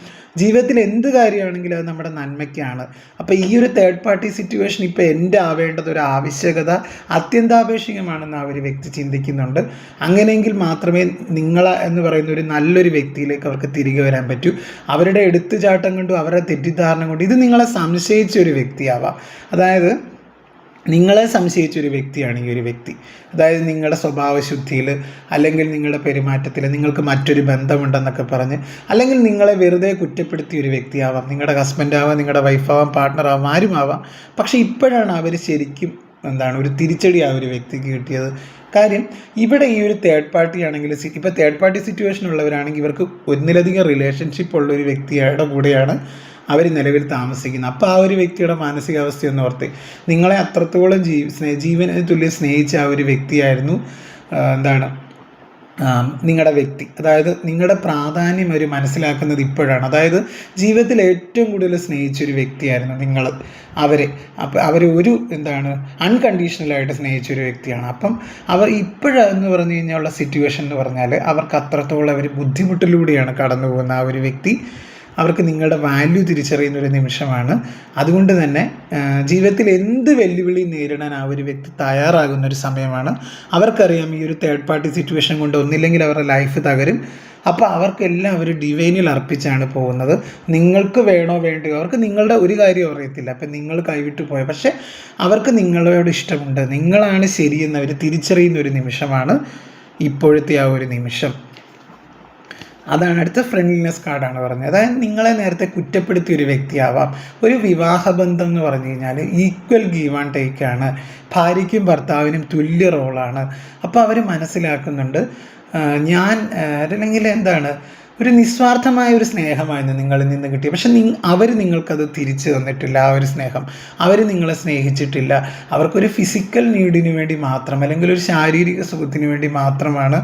ജീവിതത്തിൽ എന്ത് കാര്യമാണെങ്കിലും അത് നമ്മുടെ നന്മയ്ക്കാണ്. അപ്പോൾ ഈ ഒരു തേർഡ് പാർട്ടി സിറ്റുവേഷൻ ഇപ്പോൾ എൻ്റെ ആവേണ്ടത് ഒരു ആവശ്യകത അത്യന്താപേക്ഷികമാണെന്ന് ആ ഒരു വ്യക്തി ചിന്തിക്കുന്നുണ്ട്. അങ്ങനെയെങ്കിൽ മാത്രമേ എന്ന് പറയുന്ന ഒരു നല്ലൊരു വ്യക്തിയിലേക്ക് അവർക്ക് തിരികെ വരാൻ പറ്റൂ. അവരുടെ എടുത്തുചാട്ടം കൊണ്ടും അവരുടെ തെറ്റിദ്ധാരണ കൊണ്ടും ഇത് നിങ്ങളെ സംശയിച്ച ഒരു വ്യക്തിയാവാം. അതായത് നിങ്ങളെ സംശയിച്ചൊരു വ്യക്തിയാണ് ഈ ഒരു വ്യക്തി. അതായത് നിങ്ങളുടെ സ്വഭാവശുദ്ധിയിൽ അല്ലെങ്കിൽ നിങ്ങളുടെ പെരുമാറ്റത്തിൽ നിങ്ങൾക്ക് മറ്റൊരു ബന്ധമുണ്ടെന്നൊക്കെ പറഞ്ഞ്, അല്ലെങ്കിൽ നിങ്ങളെ വെറുതെ കുറ്റപ്പെടുത്തിയ ഒരു വ്യക്തിയാവാം. നിങ്ങളുടെ ഹസ്ബൻഡാവാം, നിങ്ങളുടെ വൈഫാവാം, പാർട്ട്ണറാവാം, ആരുമാവാം. പക്ഷേ ഇപ്പോഴാണ് അവർ ശരിക്കും ഒരു തിരിച്ചടി ആ ഒരു വ്യക്തിക്ക് കിട്ടിയത്. കാര്യം ഇവിടെ ഈ ഒരു തേർഡ് പാർട്ടി ആണെങ്കിൽ, ഇപ്പോൾ തേർഡ് പാർട്ടി സിറ്റുവേഷൻ ഉള്ളവരാണെങ്കിൽ ഇവർക്ക് ഒന്നിലധികം റിലേഷൻഷിപ്പ് ഉള്ള ഒരു വ്യക്തിയുടെ കൂടെയാണ് അവർ നിലവിൽ താമസിക്കുന്നത്. അപ്പോൾ ആ ഒരു വ്യക്തിയുടെ മാനസികാവസ്ഥയൊന്ന് ഓർത്ത്, നിങ്ങളെ അത്രത്തോളം ജീവന് തുല്യം സ്നേഹിച്ച ആ ഒരു വ്യക്തിയായിരുന്നു നിങ്ങളുടെ വ്യക്തി. അതായത് നിങ്ങളുടെ പ്രാധാന്യം അവർ മനസ്സിലാക്കുന്നത് ഇപ്പോഴാണ്. അതായത് ജീവിതത്തിൽ ഏറ്റവും കൂടുതൽ സ്നേഹിച്ചൊരു വ്യക്തിയായിരുന്നു നിങ്ങൾ അവർ ഒരു അൺകണ്ടീഷണലായിട്ട് സ്നേഹിച്ചൊരു വ്യക്തിയാണ്. അപ്പം അവർ ഇപ്പോഴെന്ന് പറഞ്ഞു കഴിഞ്ഞാൽ സിറ്റുവേഷൻ എന്ന് പറഞ്ഞാൽ അവർക്ക് അത്രത്തോളം അവർ ബുദ്ധിമുട്ടിലൂടെയാണ് കടന്നു പോകുന്ന ആ ഒരു വ്യക്തി. അവർക്ക് നിങ്ങളുടെ വാല്യൂ തിരിച്ചറിയുന്ന ഒരു നിമിഷമാണ്. അതുകൊണ്ട് തന്നെ ജീവിതത്തിൽ എന്ത് വെല്ലുവിളി നേരിടാൻ ആ ഒരു വ്യക്തി തയ്യാറാകുന്ന ഒരു സമയമാണ്. അവർക്കറിയാം ഈ ഒരു തേർഡ് പാർട്ടി സിറ്റുവേഷൻ കൊണ്ട് ഒന്നില്ലെങ്കിൽ അവരുടെ ലൈഫ് തകരും. അപ്പോൾ അവർക്കെല്ലാം അവർ ഡിവൈനിൽ അർപ്പിച്ചാണ് പോകുന്നത്. നിങ്ങൾക്ക് വേണോ വേണ്ടയോ, അവർക്ക് നിങ്ങളുടെ ഒരു കാര്യം അറിയത്തില്ല. അപ്പം നിങ്ങൾ കൈവിട്ട് പോയ, പക്ഷേ അവർക്ക് നിങ്ങളോട് ഇഷ്ടമുണ്ട്, നിങ്ങളാണ് ശരിയെന്ന് അവർ തിരിച്ചറിയുന്ന ഒരു നിമിഷമാണ് ഇപ്പോഴത്തെ ആ ഒരു നിമിഷം. അതാണ് അടുത്ത ഫ്രണ്ട്ലിനെസ് കാർഡാണ് പറഞ്ഞത്. അതായത് നിങ്ങളെ നേരത്തെ കുറ്റപ്പെടുത്തിയ ഒരു വ്യക്തിയാവാം. ഒരു വിവാഹബന്ധം എന്ന് പറഞ്ഞു കഴിഞ്ഞാൽ ഈക്വൽ ഗീവ് ആൻഡ് ടേക്കാണ്. ഭാര്യയ്ക്കും ഭർത്താവിനും തുല്യ റോളാണ്. അപ്പോൾ അവർ മനസ്സിലാക്കുന്നുണ്ട് അല്ലെങ്കിൽ ഒരു നിസ്വാർത്ഥമായ ഒരു സ്നേഹമായിരുന്നു നിങ്ങളിൽ നിന്ന് കിട്ടിയത്. പക്ഷെ അവർ നിങ്ങൾക്കത് തിരിച്ചു തന്നിട്ടില്ല. ആ ഒരു സ്നേഹം അവർ നിങ്ങളെ സ്നേഹിച്ചിട്ടില്ല. അവർക്കൊരു ഫിസിക്കൽ നീഡിന് വേണ്ടി മാത്രം, അല്ലെങ്കിൽ ഒരു ശാരീരിക സുഖത്തിന് വേണ്ടി മാത്രമാണ്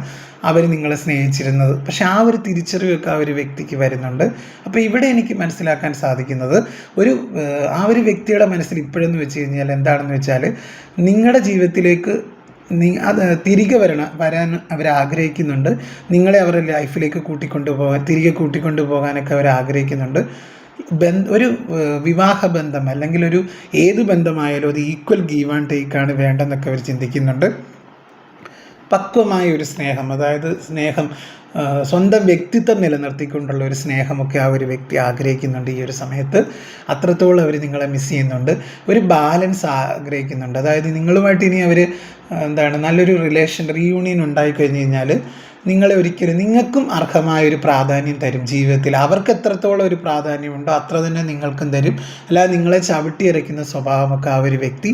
അവർ നിങ്ങളെ സ്നേഹിച്ചിരുന്നത്. പക്ഷെ ആ ഒരു തിരിച്ചറിവൊക്കെ ആ ഒരു വ്യക്തിക്ക് വരുന്നുണ്ട്. അപ്പോൾ ഇവിടെ എനിക്ക് മനസ്സിലാക്കാൻ സാധിക്കുന്നത് ആ ഒരു വ്യക്തിയുടെ മനസ്സിൽ ഇപ്പോഴെന്ന് വെച്ച് കഴിഞ്ഞാൽ എന്താണെന്ന് വെച്ചാൽ നിങ്ങളുടെ ജീവിതത്തിലേക്ക് അത് തിരികെ വരാൻ അവർ ആഗ്രഹിക്കുന്നുണ്ട്. നിങ്ങളെ അവരുടെ ലൈഫിലേക്ക് തിരികെ കൂട്ടിക്കൊണ്ടുപോകാനൊക്കെ അവർ ആഗ്രഹിക്കുന്നുണ്ട്. ഒരു വിവാഹബന്ധം അല്ലെങ്കിൽ ഏത് ബന്ധമായാലും അത് ഈക്വൽ ഗീവ് ആൻഡ് ടേക്കാണ് വേണ്ടെന്നൊക്കെ അവർ ചിന്തിക്കുന്നുണ്ട്. പക്വമായ ഒരു സ്നേഹം, അതായത് സ്നേഹം സ്വന്തം വ്യക്തിത്വം നിലനിർത്തിക്കൊണ്ടുള്ള ഒരു സ്നേഹമൊക്കെ ആ ഒരു വ്യക്തി ആഗ്രഹിക്കുന്നുണ്ട്. ഈ ഒരു സമയത്ത് അത്രത്തോളം അവർ നിങ്ങളെ മിസ് ചെയ്യുന്നുണ്ട്. ഒരു ബാലൻസ് ആഗ്രഹിക്കുന്നുണ്ട്. അതായത് നിങ്ങളുമായിട്ട് ഇനി അവർ നല്ലൊരു റീയൂണിയൻ ഉണ്ടായിക്കഴിഞ്ഞ് കഴിഞ്ഞാൽ നിങ്ങൾക്കും അർഹമായൊരു പ്രാധാന്യം തരും ജീവിതത്തിൽ. അവർക്ക് എത്രത്തോളം ഒരു പ്രാധാന്യമുണ്ടോ അത്ര തന്നെ നിങ്ങൾക്കും തരും. അല്ലാതെ നിങ്ങളെ ചവിട്ടിയരയ്ക്കുന്ന സ്വഭാവമൊക്കെ ആ ഒരു വ്യക്തി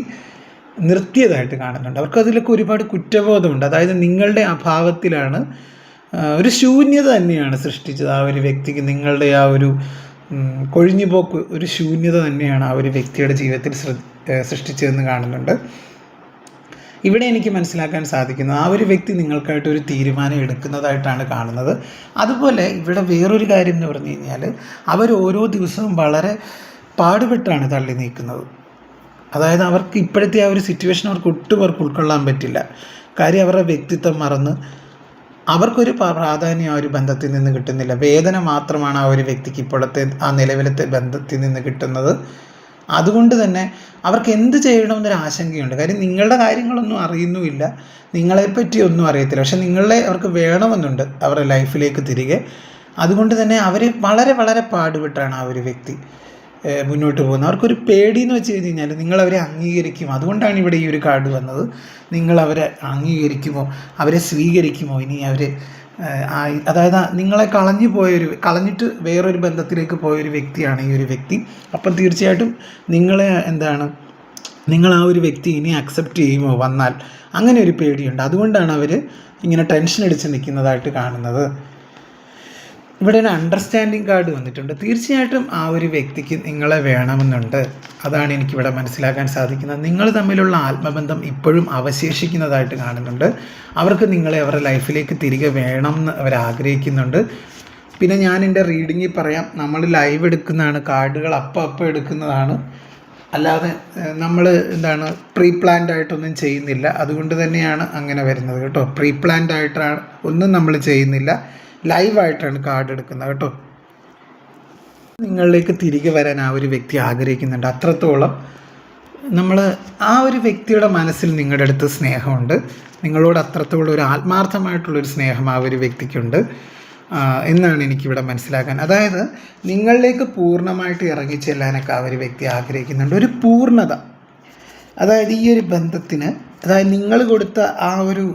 നിർത്തിയതായിട്ട് കാണുന്നുണ്ട്. അവർക്ക് അതിലൊക്കെ ഒരുപാട് കുറ്റബോധമുണ്ട്. അതായത് നിങ്ങളുടെ അഭാവത്തിലാണ് ഒരു ശൂന്യത തന്നെയാണ് സൃഷ്ടിച്ചത് ആ ഒരു വ്യക്തിക്ക്. നിങ്ങളുടെ ആ ഒരു കൊഴിഞ്ഞുപോക്ക് ഒരു ശൂന്യത തന്നെയാണ് ആ ഒരു വ്യക്തിയുടെ ജീവിതത്തിൽ സൃഷ്ടിച്ചതെന്ന് കാണുന്നുണ്ട്. ഇവിടെ എനിക്ക് മനസ്സിലാക്കാൻ സാധിക്കുന്നത് ആ ഒരു വ്യക്തി നിങ്ങൾക്കായിട്ട് ഒരു തീരുമാനം എടുക്കുന്നതായിട്ടാണ് കാണുന്നത്. അതുപോലെ ഇവിടെ വേറൊരു കാര്യം എന്ന് പറഞ്ഞു കഴിഞ്ഞാൽ അവർ ഓരോ ദിവസവും വളരെ പാടുപെട്ടാണ് തള്ളി നീക്കുന്നത്. അതായത് അവർക്ക് ഇപ്പോഴത്തെ ആ ഒരു സിറ്റുവേഷൻ അവർക്ക് ഉൾക്കൊള്ളാൻ പറ്റില്ല. കാര്യം അവരുടെ വ്യക്തിത്വം മറന്ന് അവർക്കൊരു പ്രാധാന്യം ആ ഒരു ബന്ധത്തിൽ നിന്ന് കിട്ടുന്നില്ല. വേദന മാത്രമാണ് ആ ഒരു വ്യക്തിക്ക് ഇപ്പോഴത്തെ ആ നിലവിലത്തെ ബന്ധത്തിൽ നിന്ന് കിട്ടുന്നത്. അതുകൊണ്ട് തന്നെ അവർക്ക് എന്ത് ചെയ്യണമെന്നൊരു ആശങ്കയുണ്ട്. കാര്യം നിങ്ങളുടെ കാര്യങ്ങളൊന്നും അറിയുന്നുമില്ല, നിങ്ങളെപ്പറ്റി ഒന്നും അറിയത്തില്ല. പക്ഷെ നിങ്ങളെ അവർക്ക് വേണമെന്നുണ്ട് അവരുടെ ലൈഫിലേക്ക് തിരികെ. അതുകൊണ്ട് തന്നെ അവർ വളരെ വളരെ പാടുപെട്ടാണ് ആ ഒരു വ്യക്തി മുന്നോട്ട് പോകുന്നത്. അവർക്കൊരു പേടിയെന്ന് വെച്ച് കഴിഞ്ഞ് കഴിഞ്ഞാൽ നിങ്ങളവരെ അംഗീകരിക്കുമോ? അതുകൊണ്ടാണ് ഇവിടെ ഈ ഒരു കാർഡ് വന്നത്. നിങ്ങളവരെ അംഗീകരിക്കുമോ, അവരെ സ്വീകരിക്കുമോ? ഇനി അവർ അതായത് നിങ്ങളെ കളഞ്ഞിട്ട് വേറൊരു ബന്ധത്തിലേക്ക് പോയൊരു വ്യക്തിയാണ് ഈ ഒരു വ്യക്തി. അപ്പം തീർച്ചയായിട്ടും നിങ്ങളെ നിങ്ങൾ ആ ഒരു വ്യക്തി ഇനി അക്സെപ്റ്റ് ചെയ്യുമോ വന്നാൽ, അങ്ങനെ ഒരു പേടിയുണ്ട്. അതുകൊണ്ടാണ് അവർ ഇങ്ങനെ ടെൻഷൻ അടിച്ച് നിൽക്കുന്നതായിട്ട് കാണുന്നത്. ഇവിടെ ഒരു അണ്ടർസ്റ്റാൻഡിങ് കാർഡ് വന്നിട്ടുണ്ട്. തീർച്ചയായിട്ടും ആ ഒരു വ്യക്തിക്ക് നിങ്ങളെ വേണമെന്നുണ്ട്. അതാണ് എനിക്കിവിടെ മനസ്സിലാക്കാൻ സാധിക്കുന്നത്. നിങ്ങൾ തമ്മിലുള്ള ആത്മബന്ധം ഇപ്പോഴും അവശേഷിക്കുന്നതായിട്ട് കാണുന്നുണ്ട്. അവർക്ക് നിങ്ങളെ അവരുടെ ലൈഫിലേക്ക് തിരികെ വേണം എന്ന് അവർ ആഗ്രഹിക്കുന്നുണ്ട്. പിന്നെ ഞാൻ എൻ്റെ റീഡിങ്ങിൽ പറയാം, നമ്മൾ ലൈവ് എടുക്കുന്നതാണ്, കാർഡുകൾ അപ്പം എടുക്കുന്നതാണ്, അല്ലാതെ നമ്മൾ പ്രീ പ്ലാൻഡ് ആയിട്ടൊന്നും ചെയ്യുന്നില്ല. അതുകൊണ്ട് തന്നെയാണ് അങ്ങനെ വരുന്നത് കേട്ടോ. പ്രീ പ്ലാൻഡ് ആയിട്ടാണ് ഒന്നും നമ്മൾ ചെയ്യുന്നില്ല, ലൈവായിട്ടാണ് കാർഡ് എടുക്കുന്നത് കേട്ടോ. നിങ്ങളിലേക്ക് തിരികെ വരാൻ ആ ഒരു വ്യക്തി ആഗ്രഹിക്കുന്നുണ്ട്. അത്രത്തോളം നമ്മൾ ആ ഒരു വ്യക്തിയുടെ മനസ്സിൽ നിങ്ങളുടെ അടുത്ത് സ്നേഹമുണ്ട്. നിങ്ങളോട് അത്രത്തോളം ഒരു ആത്മാർത്ഥമായിട്ടുള്ളൊരു സ്നേഹം ആ ഒരു വ്യക്തിക്കുണ്ട് എന്നാണ് എനിക്കിവിടെ മനസ്സിലാക്കാൻ. അതായത് നിങ്ങളിലേക്ക് പൂർണ്ണമായിട്ട് ഇറങ്ങിച്ചെല്ലാനൊക്കെ ആ ഒരു വ്യക്തി ആഗ്രഹിക്കുന്നുണ്ട്. ഒരു പൂർണ്ണത, അതായത് ഈ ഒരു ബന്ധത്തിന്, അതായത് നിങ്ങൾ കൊടുത്ത ആ ഒരു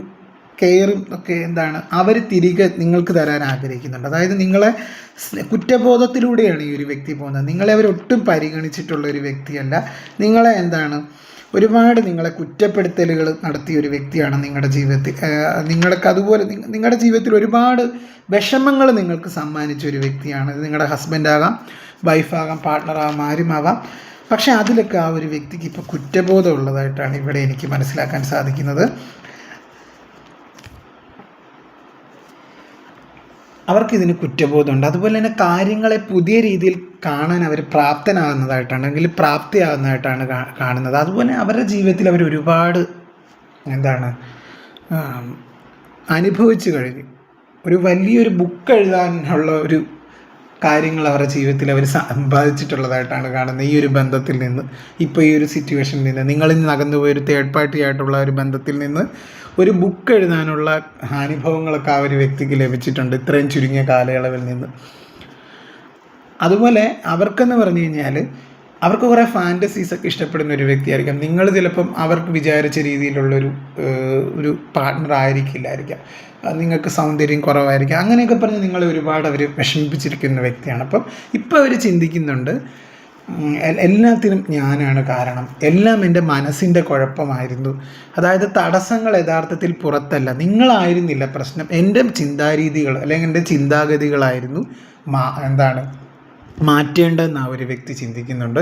കെയറും ഒക്കെ അവർ തിരികെ നിങ്ങൾക്ക് തരാൻ ആഗ്രഹിക്കുന്നുണ്ട്. അതായത് നിങ്ങളെ കുറ്റബോധത്തിലൂടെയാണ് ഈ ഒരു വ്യക്തി പോകുന്നത്. നിങ്ങളെ അവരൊട്ടും പരിഗണിച്ചിട്ടുള്ള ഒരു വ്യക്തിയല്ല. നിങ്ങളെ ഒരുപാട് നിങ്ങളെ കുറ്റപ്പെടുത്തലുകൾ നടത്തിയ ഒരു വ്യക്തിയാണ് നിങ്ങളുടെ ജീവിതത്തിൽ. അതുപോലെ നിങ്ങളുടെ ജീവിതത്തിൽ ഒരുപാട് വിഷമങ്ങൾ നിങ്ങൾക്ക് സമ്മാനിച്ച ഒരു വ്യക്തിയാണ്. ഇത് നിങ്ങളുടെ ഹസ്ബൻഡാകാം, വൈഫാകാം, പാർട്ട്ണറാകാം, ആരുമാവാം. പക്ഷേ അതിലൊക്കെ ആ ഒരു വ്യക്തിക്ക് ഇപ്പോൾ കുറ്റബോധം ഉള്ളതായിട്ടാണ് ഇവിടെ എനിക്ക് മനസ്സിലാക്കാൻ സാധിക്കുന്നത്. അവർക്കിതിന് കുറ്റബോധമുണ്ട്. അതുപോലെ തന്നെ കാര്യങ്ങളെ പുതിയ രീതിയിൽ കാണാൻ അവർ പ്രാപ്തനാകുന്നതായിട്ടാണ്, അല്ലെങ്കിൽ പ്രാപ്തിയാകുന്നതായിട്ടാണ് കാണുന്നത്. അതുപോലെ അവരുടെ ജീവിതത്തിൽ അവർ ഒരുപാട് അനുഭവിച്ചു കഴിഞ്ഞു. ഒരു വലിയൊരു ബുക്ക് എഴുതാനുള്ള ഒരു കാര്യങ്ങൾ അവരുടെ ജീവിതത്തിൽ അവർ സമ്പാദിച്ചിട്ടുള്ളതായിട്ടാണ് കാണുന്നത്. ഈ ഒരു ബന്ധത്തിൽ നിന്ന്, ഇപ്പോൾ ഈ ഒരു സിറ്റുവേഷനിൽ നിന്ന്, നിങ്ങളിൽ നിന്ന് അകന്നുപോയ ഒരു തേർഡ് പാർട്ടി ആയിട്ടുള്ള ഒരു ബന്ധത്തിൽ നിന്ന് ഒരു ബുക്ക് എഴുതാനുള്ള അനുഭവങ്ങളൊക്കെ ആ ഒരു വ്യക്തിക്ക് ലഭിച്ചിട്ടുണ്ട് ഇത്രയും ചുരുങ്ങിയ കാലയളവിൽ നിന്ന്. അതുപോലെ അവർക്കെന്ന് പറഞ്ഞു കഴിഞ്ഞാൽ അവർക്ക് കുറേ ഫാൻറ്റസീസൊക്കെ ഇഷ്ടപ്പെടുന്ന ഒരു വ്യക്തിയായിരിക്കാം. നിങ്ങൾ ചിലപ്പം അവർക്ക് വിചാരിച്ച രീതിയിലുള്ളൊരു പാർട്ട്ണർ ആയിരിക്കില്ലായിരിക്കാം. നിങ്ങൾക്ക് സൗന്ദര്യം കുറവായിരിക്കാം. അങ്ങനെയൊക്കെ പറഞ്ഞ് നിങ്ങളെ ഒരുപാട് അവർ വിഷമിപ്പിച്ചിരിക്കുന്ന വ്യക്തിയാണ്. അപ്പം ഇപ്പോൾ അവർ ചിന്തിക്കുന്നുണ്ട്, എല്ലാത്തിനും ഞാനാണ് കാരണം, എല്ലാം എൻ്റെ മനസ്സിൻ്റെ കുഴപ്പമായിരുന്നു. അതായത് തടസ്സങ്ങൾ യഥാർത്ഥത്തിൽ പുറത്തല്ല, നിങ്ങളായിരുന്നില്ല പ്രശ്നം, എൻ്റെ ചിന്താരീതികൾ അല്ലെങ്കിൽ എൻ്റെ ചിന്താഗതികളായിരുന്നു മാറ്റേണ്ടതെന്ന് ആ ഒരു വ്യക്തി ചിന്തിക്കുന്നുണ്ട്.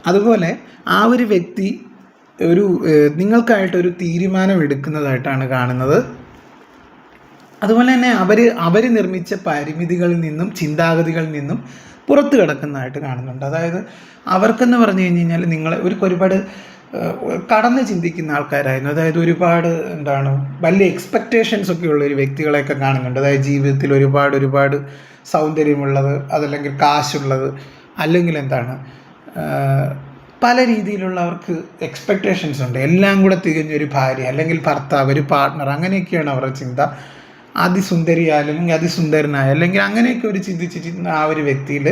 അതുപോലെ ആ ഒരു വ്യക്തി നിങ്ങൾക്കായിട്ടൊരു തീരുമാനം എടുക്കുന്നതായിട്ടാണ് കാണുന്നത്. അതുപോലെ തന്നെ അവർ നിർമ്മിച്ച പരിമിതികളിൽ നിന്നും ചിന്താഗതികളിൽ നിന്നും പുറത്ത് കിടക്കുന്നതായിട്ട് കാണുന്നുണ്ട്. അതായത് അവർക്കെന്ന് പറഞ്ഞു കഴിഞ്ഞാൽ നിങ്ങളെ ഒരുപാട് കടന്ന് ചിന്തിക്കുന്ന ആൾക്കാരായിരുന്നു. അതായത് ഒരുപാട് വലിയ എക്സ്പെക്റ്റേഷൻസ് ഒക്കെ ഉള്ള ഒരു വ്യക്തികളെയൊക്കെ കാണുന്നുണ്ട്. അതായത് ജീവിതത്തിൽ ഒരുപാട് സൗന്ദര്യമുള്ളത്, അതല്ലെങ്കിൽ കാശുള്ളത്, അല്ലെങ്കിൽ പല രീതിയിലുള്ള അവർക്ക് എക്സ്പെക്റ്റേഷൻസ് ഉണ്ട്. എല്ലാം കൂടെ തികഞ്ഞൊരു ഭാര്യ അല്ലെങ്കിൽ ഭർത്താവ്, ഒരു പാർട്ട്ണർ, അങ്ങനെയൊക്കെയാണ് അവരുടെ ചിന്ത. അതിസുന്ദരിയായ അല്ലെങ്കിൽ അതിസുന്ദരനായ അല്ലെങ്കിൽ അങ്ങനെയൊക്കെ ചിന്തിച്ചിരുന്ന ആ ഒരു വ്യക്തിയിൽ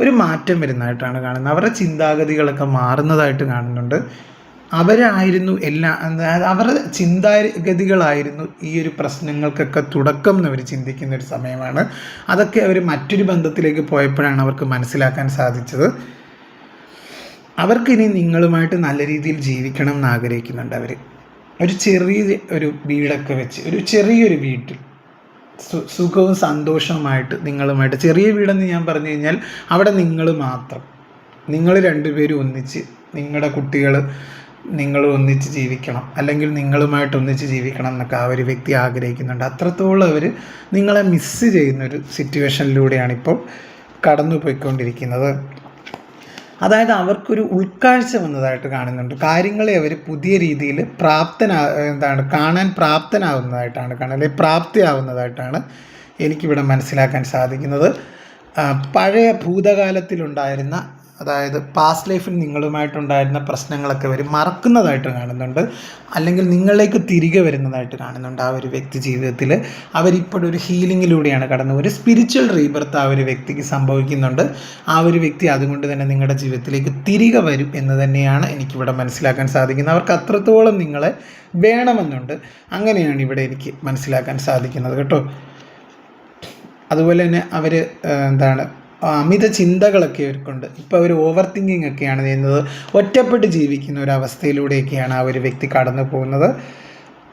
ഒരു മാറ്റം വരുന്നതായിട്ടാണ് കാണുന്നത്. അവരുടെ ചിന്താഗതികളൊക്കെ മാറുന്നതായിട്ട് കാണുന്നുണ്ട്. അവരായിരുന്നു അവരുടെ ചിന്താഗതികളായിരുന്നു ഈ ഒരു പ്രശ്നങ്ങൾക്കൊക്കെ തുടക്കം എന്ന് അവർ ചിന്തിക്കുന്ന ഒരു സമയമാണ്. അതൊക്കെ അവർ മറ്റൊരു ബന്ധത്തിലേക്ക് പോയപ്പോഴാണ് അവർക്ക് മനസ്സിലാക്കാൻ സാധിച്ചത്. അവർക്കിനി നിങ്ങളുമായിട്ട് നല്ല രീതിയിൽ ജീവിക്കണം എന്ന് ആഗ്രഹിക്കുന്നുണ്ട്. അവർ ഒരു വീടൊക്കെ വെച്ച് ഒരു ചെറിയൊരു വീട്ടിൽ സുഖവും സന്തോഷവുമായിട്ട് നിങ്ങളുമായിട്ട്, ചെറിയ വീടെന്ന് ഞാൻ പറഞ്ഞു കഴിഞ്ഞാൽ അവിടെ നിങ്ങൾ രണ്ടുപേരും ഒന്നിച്ച്, നിങ്ങളുടെ കുട്ടികൾ നിങ്ങൾ ഒന്നിച്ച് ജീവിക്കണം, അല്ലെങ്കിൽ നിങ്ങളുമായിട്ട് ഒന്നിച്ച് ജീവിക്കണം എന്നൊക്കെ ആ ഒരു വ്യക്തി ആഗ്രഹിക്കുന്നുണ്ട്. അത്രത്തോളം അവർ നിങ്ങളെ മിസ്സ് ചെയ്യുന്നൊരു സിറ്റുവേഷനിലൂടെയാണ് ഇപ്പോൾ കടന്നു പോയിക്കൊണ്ടിരിക്കുന്നത്. അതായത് അവർക്കൊരു ഉൾക്കാഴ്ച വന്നതായിട്ട് കാണുന്നുണ്ട്. കാര്യങ്ങളെ അവർ പുതിയ രീതിയിൽ കാണാൻ പ്രാപ്തനാവുന്നതായിട്ടാണ് കാണുന്നത്, അല്ലെങ്കിൽ പ്രാപ്തിയാവുന്നതായിട്ടാണ് എനിക്കിവിടെ മനസ്സിലാക്കാൻ സാധിക്കുന്നത്. പഴയ ഭൂതകാലത്തിലുണ്ടായിരുന്ന, അതായത് പാസ്റ്റ് ലൈഫിൽ നിങ്ങളുമായിട്ടുണ്ടായിരുന്ന പ്രശ്നങ്ങളൊക്കെ അവർ മറക്കുന്നതായിട്ട് കാണുന്നുണ്ട്, അല്ലെങ്കിൽ നിങ്ങളിലേക്ക് തിരികെ വരുന്നതായിട്ട് കാണുന്നുണ്ട്. ആ ഒരു വ്യക്തി ജീവിതത്തിൽ അവരിപ്പോഴൊരു ഹീലിങ്ങിലൂടെയാണ് കടന്നത്, ഒരു സ്പിരിച്വൽ റീബർത്ത് ആ ഒരു വ്യക്തിക്ക് സംഭവിക്കുന്നുണ്ട്. ആ ഒരു വ്യക്തി അതുകൊണ്ട് തന്നെ നിങ്ങളുടെ ജീവിതത്തിലേക്ക് തിരികെ വരും എന്ന് തന്നെയാണ് എനിക്കിവിടെ മനസ്സിലാക്കാൻ സാധിക്കുന്നത്. അവർക്ക് അത്രത്തോളം നിങ്ങളെ വേണമെന്നുണ്ട്, അങ്ങനെയാണ് ഇവിടെ എനിക്ക് മനസ്സിലാക്കാൻ സാധിക്കുന്നത് കേട്ടോ. അതുപോലെ തന്നെ അവർ അമിത ചിന്തകളൊക്കെ അവർക്കുണ്ട്. ഇപ്പോൾ അവർ ഓവർ തിങ്കിങ് ഒക്കെയാണ് ചെയ്യുന്നത്. ഒറ്റപ്പെട്ട് ജീവിക്കുന്ന ഒരു അവസ്ഥയിലൂടെയൊക്കെയാണ് ആ ഒരു വ്യക്തി കടന്നു പോകുന്നത്.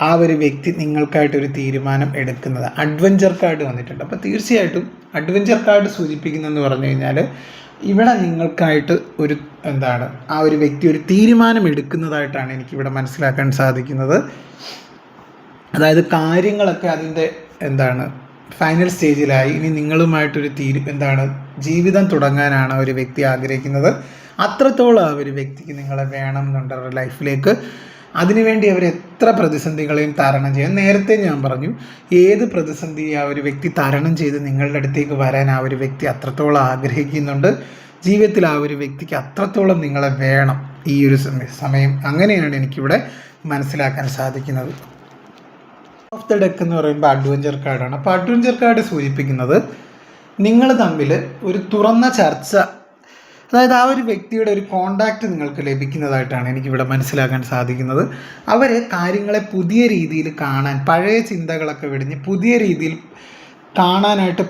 ആ ഒരു വ്യക്തി നിങ്ങൾക്കായിട്ടൊരു തീരുമാനം എടുക്കുന്നത്. അഡ്വഞ്ചർ കാർഡ് വന്നിട്ടുണ്ട്. അപ്പോൾ തീർച്ചയായിട്ടും അഡ്വഞ്ചർ കാർഡ് സൂചിപ്പിക്കുന്നതെന്ന് പറഞ്ഞു കഴിഞ്ഞാൽ ഇവിടെ നിങ്ങൾക്കായിട്ട് ഒരു ആ ഒരു വ്യക്തി ഒരു തീരുമാനം എടുക്കുന്നതായിട്ടാണ് എനിക്കിവിടെ മനസ്സിലാക്കാൻ സാധിക്കുന്നത്. അതായത് കാര്യങ്ങളൊക്കെ അതിൻ്റെ ഫൈനൽ സ്റ്റേജിലായി. ഇനി നിങ്ങളുമായിട്ടൊരു ജീവിതം തുടങ്ങാനാണ് ഒരു വ്യക്തി ആഗ്രഹിക്കുന്നത്. അത്രത്തോളം ആ ഒരു വ്യക്തിക്ക് നിങ്ങളെ വേണം എന്നുണ്ട് അവരുടെ ലൈഫിലേക്ക്. അതിനുവേണ്ടി അവർ എത്ര പ്രതിസന്ധികളെയും തരണം ചെയ്യാൻ, നേരത്തെ ഞാൻ പറഞ്ഞു, ഏത് പ്രതിസന്ധി ആ ഒരു വ്യക്തി തരണം ചെയ്ത് നിങ്ങളുടെ അടുത്തേക്ക് വരാൻ ആ ഒരു വ്യക്തി അത്രത്തോളം ആഗ്രഹിക്കുന്നുണ്ട്. ജീവിതത്തിൽ ആ ഒരു വ്യക്തിക്ക് അത്രത്തോളം നിങ്ങളെ വേണം ഈ ഒരു സമയം. അങ്ങനെയാണ് എനിക്കിവിടെ മനസ്സിലാക്കാൻ സാധിക്കുന്നത്. ഓഫ് ദ ഡെക്ക് എന്ന് പറയുമ്പോൾ അഡ്വഞ്ചർ കാർഡാണ്. അപ്പോൾ അഡ്വഞ്ചർ കാർഡ് സൂചിപ്പിക്കുന്നത് നിങ്ങൾ തമ്മിൽ ഒരു തുറന്ന ചർച്ച, അതായത് ആ ഒരു വ്യക്തിയുടെ ഒരു കോണ്ടാക്റ്റ് നിങ്ങൾക്ക് ലഭിക്കുന്നതായിട്ടാണ് എനിക്കിവിടെ മനസ്സിലാക്കാൻ സാധിക്കുന്നത്. അവർ കാര്യങ്ങളെ പുതിയ രീതിയിൽ കാണാൻ, പഴയ ചിന്തകളൊക്കെ വെടിഞ്ഞ് പുതിയ രീതിയിൽ കാണാനായിട്ട്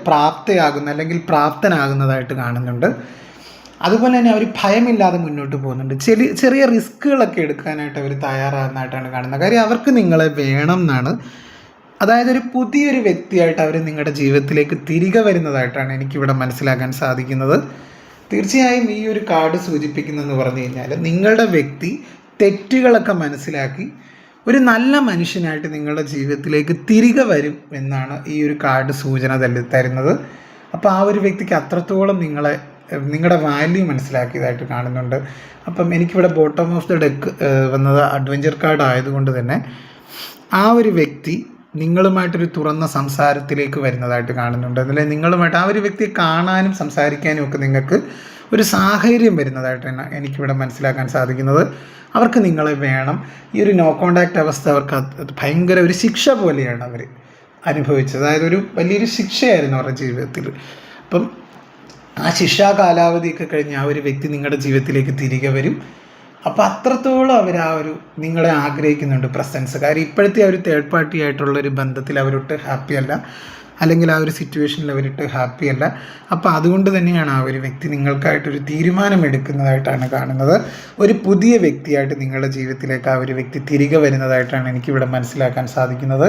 അല്ലെങ്കിൽ പ്രാപ്തനാകുന്നതായിട്ട് കാണുന്നുണ്ട്. അതുപോലെ തന്നെ അവർ ഭയമില്ലാതെ മുന്നോട്ട് പോകുന്നുണ്ട്. ചെറിയ റിസ്ക്കുകളൊക്കെ എടുക്കാനായിട്ട് അവർ തയ്യാറാകുന്നതായിട്ടാണ് കാണുന്നത്. കാര്യം അവർക്ക് നിങ്ങളെ വേണം എന്നാണ്. അതായത് ഒരു പുതിയൊരു വ്യക്തിയായിട്ട് അവർ നിങ്ങളുടെ ജീവിതത്തിലേക്ക് തിരികെ വരുന്നതായിട്ടാണ് എനിക്കിവിടെ മനസ്സിലാക്കാൻ സാധിക്കുന്നത്. തീർച്ചയായും ഈ ഒരു കാർഡ് സൂചിപ്പിക്കുന്നതെന്ന് പറഞ്ഞു കഴിഞ്ഞാൽ നിങ്ങളുടെ വ്യക്തി തെറ്റുകളൊക്കെ മനസ്സിലാക്കി ഒരു നല്ല മനുഷ്യനായിട്ട് നിങ്ങളുടെ ജീവിതത്തിലേക്ക് തിരികെ വരും എന്നാണ് ഈ ഒരു കാർഡ് സൂചന തരുന്നത്. അപ്പോൾ ആ ഒരു വ്യക്തിക്ക് അത്രത്തോളം നിങ്ങളുടെ വാല്യൂ മനസ്സിലാക്കിയതായിട്ട് കാണുന്നുണ്ട്. അപ്പം എനിക്കിവിടെ ബോട്ടം ഓഫ് ദ ഡെക്ക് വന്നത് അഡ്വഞ്ചർ കാർഡ് ആയതുകൊണ്ട് തന്നെ ആ ഒരു വ്യക്തി നിങ്ങളുമായിട്ടൊരു തുറന്ന സംസാരത്തിലേക്ക് വരുന്നതായിട്ട് കാണുന്നുണ്ട്. അതിൽ നിങ്ങളുമായിട്ട് ആ ഒരു വ്യക്തിയെ കാണാനും സംസാരിക്കാനും ഒക്കെ നിങ്ങൾക്ക് ഒരു സാഹചര്യം വരുന്നതായിട്ടാണ് എനിക്കിവിടെ മനസ്സിലാക്കാൻ സാധിക്കുന്നത്. അവർക്ക് നിങ്ങളെ വേണം. ഈ ഒരു നോ കോണ്ടാക്റ്റ് അവസ്ഥ അവർക്ക് ഭയങ്കര ഒരു ശിക്ഷ പോലെയാണ് അവർ അനുഭവിച്ചത്. അതായത് ഒരു വലിയൊരു ശിക്ഷയായിരുന്നു അവരുടെ ജീവിതത്തിൽ. അപ്പം ആ ശിക്ഷാ കാലാവധിയൊക്കെ കഴിഞ്ഞ് ആ ഒരു വ്യക്തി നിങ്ങളുടെ ജീവിതത്തിലേക്ക് തിരികെ വരും. അപ്പോൾ അത്രത്തോളം അവർ നിങ്ങളെ ആഗ്രഹിക്കുന്നുണ്ട് പ്രസൻസ്. കാര്യം ഇപ്പോഴത്തെ ആ ഒരു തേർഡ് പാർട്ടി ആയിട്ടുള്ളൊരു ബന്ധത്തിൽ അവരൊട്ട് ഹാപ്പിയല്ല, അല്ലെങ്കിൽ ആ ഒരു സിറ്റുവേഷനിൽ അവരിട്ട് ഹാപ്പിയല്ല. അപ്പോൾ അതുകൊണ്ട് തന്നെയാണ് ആ ഒരു വ്യക്തി നിങ്ങൾക്കായിട്ടൊരു തീരുമാനം എടുക്കുന്നതായിട്ടാണ് കാണുന്നത്. ഒരു പുതിയ വ്യക്തിയായിട്ട് നിങ്ങളുടെ ജീവിതത്തിലേക്ക് ആ ഒരു വ്യക്തി തിരികെ വരുന്നതായിട്ടാണ് എനിക്കിവിടെ മനസ്സിലാക്കാൻ സാധിക്കുന്നത്.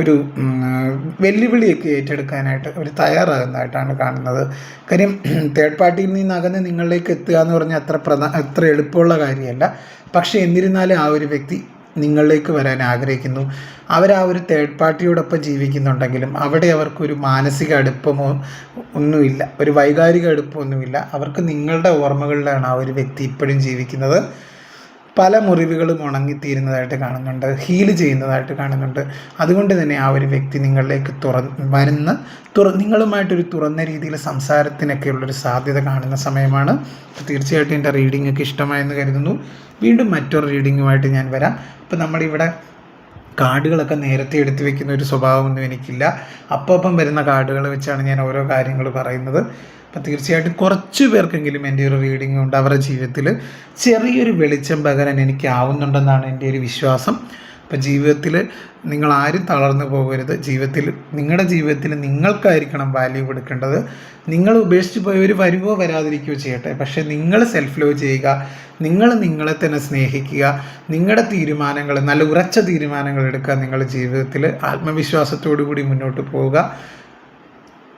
ഒരു വെല്ലുവിളിയൊക്കെ ഏറ്റെടുക്കാനായിട്ട് അവർ തയ്യാറാകുന്നതായിട്ടാണ് കാണുന്നത്. കാര്യം തേർഡ് പാർട്ടിയിൽ നിന്ന് അകന്ന് നിങ്ങളിലേക്ക് എത്തുക എന്ന് പറഞ്ഞാൽ അത്ര എളുപ്പമുള്ള കാര്യമല്ല. പക്ഷേ എന്നിരുന്നാലും ആ ഒരു വ്യക്തി നിങ്ങളിലേക്ക് വരാൻ ആഗ്രഹിക്കുന്നു. അവർ ആ ഒരു തേർഡ് പാർട്ടിയോടൊപ്പം ജീവിക്കുന്നുണ്ടെങ്കിലും അവിടെ അവർക്കൊരു മാനസിക അടുപ്പമോ ഒന്നുമില്ല, ഒരു വൈകാരിക അടുപ്പമൊന്നുമില്ല. അവർക്ക് നിങ്ങളുടെ ഓർമ്മകളിലാണ് ആ ഒരു വ്യക്തി ഇപ്പോഴും ജീവിക്കുന്നത്. പല മുറിവുകളും ഉണങ്ങിത്തീരുന്നതായിട്ട് കാണുന്നുണ്ട്, ഹീൽ ചെയ്യുന്നതായിട്ട് കാണുന്നുണ്ട്. അതുകൊണ്ട് തന്നെ ആ ഒരു വ്യക്തി നിങ്ങളിലേക്ക് നിങ്ങളുമായിട്ടൊരു തുറന്ന രീതിയിൽ സംസാരത്തിനൊക്കെയുള്ളൊരു സാധ്യത കാണുന്ന സമയമാണ്. തീർച്ചയായിട്ടും എൻ്റെ റീഡിംഗ് ഒക്കെ ഇഷ്ടമായെന്ന് കരുതുന്നു. വീണ്ടും മറ്റൊരു റീഡിങ്ങുമായിട്ട് ഞാൻ വരാം. അപ്പോൾ നമ്മളിവിടെ കാർഡുകളൊക്കെ നേരത്തെ എടുത്തു വെക്കുന്ന ഒരു സ്വഭാവമൊന്നും എനിക്കില്ല. അപ്പം വരുന്ന കാർഡുകൾ വെച്ചാണ് ഞാൻ ഓരോ കാര്യങ്ങൾ പറയുന്നത്. അപ്പോൾ തീർച്ചയായിട്ടും കുറച്ച് പേർക്കെങ്കിലും എൻ്റെ ഒരു റീഡിംഗ് കൊണ്ട് അവരുടെ ജീവിതത്തിൽ ചെറിയൊരു വെളിച്ചം പകരാൻ എനിക്കാവുന്നുണ്ടെന്നാണ് എൻ്റെ ഒരു വിശ്വാസം. അപ്പോൾ ജീവിതത്തിൽ നിങ്ങളാരും തളർന്നു പോകരുത്. നിങ്ങളുടെ ജീവിതത്തിൽ നിങ്ങൾക്കായിരിക്കണം വാല്യൂ കൊടുക്കേണ്ടത്. നിങ്ങൾ ഉപേക്ഷിച്ച് പോയവർ വരുവോ വരാതിരിക്കുകയോ ചെയ്യട്ടെ, പക്ഷേ നിങ്ങൾ സെൽഫ് ലവ് ചെയ്യുക, നിങ്ങളെ തന്നെ സ്നേഹിക്കുക, നിങ്ങളുടെ തീരുമാനങ്ങൾ, നല്ല ഉറച്ച തീരുമാനങ്ങൾ എടുക്കുക, നിങ്ങളുടെ ജീവിതത്തിൽ ആത്മവിശ്വാസത്തോടു കൂടി മുന്നോട്ട് പോവുക.